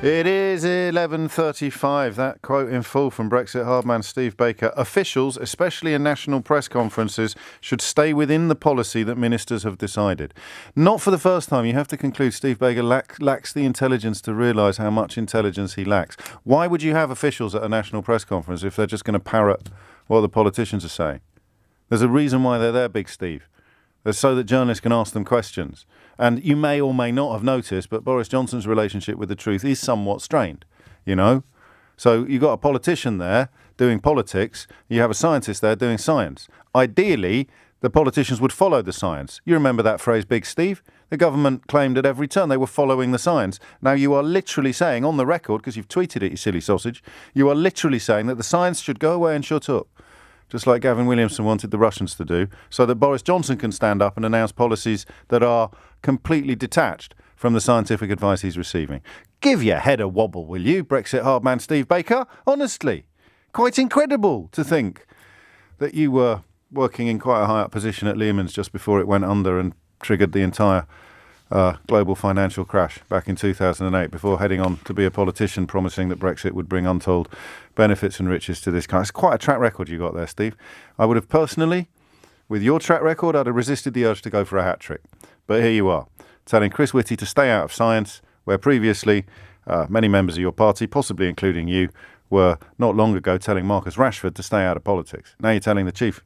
It is 11:35. That quote in full from Brexit hardman Steve Baker. Officials, especially in national press conferences, should stay within the policy that ministers have decided. Not for the first time. You have to conclude Steve Baker lacks the intelligence to realise how much intelligence he lacks. Why would you have officials at a national press conference if they're just going to parrot what the politicians are saying? There's a reason why they're there, Big Steve. It's so that journalists can ask them questions. And you may or may not have noticed, but Boris Johnson's relationship with the truth is somewhat strained, you know? So you've got a politician there doing politics, you have a scientist there doing science. Ideally, the politicians would follow the science. You remember that phrase, Big Steve? The government claimed at every turn they were following the science. Now you are literally saying, on the record, because you've tweeted it, you silly sausage, you are literally saying that the science should go away and shut up, just like Gavin Williamson wanted the Russians to do, so that Boris Johnson can stand up and announce policies that are completely detached from the scientific advice he's receiving. Give your head a wobble, will you, Brexit hardman Steve Baker? Honestly, quite incredible to think that you were working in quite a high-up position at Lehman's just before it went under and triggered the entire global financial crash back in 2008 before heading on to be a politician promising that Brexit would bring untold benefits and riches to this country. It's quite a track record you got there, Steve. I would have personally, with your track record, I'd have resisted the urge to go for a hat-trick. But here you are, telling Chris Whitty to stay out of science, where previously many members of your party, possibly including you, were not long ago telling Marcus Rashford to stay out of politics. Now you're telling the chief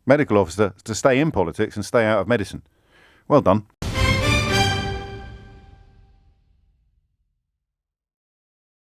medical officer to stay in politics and stay out of medicine. Well done.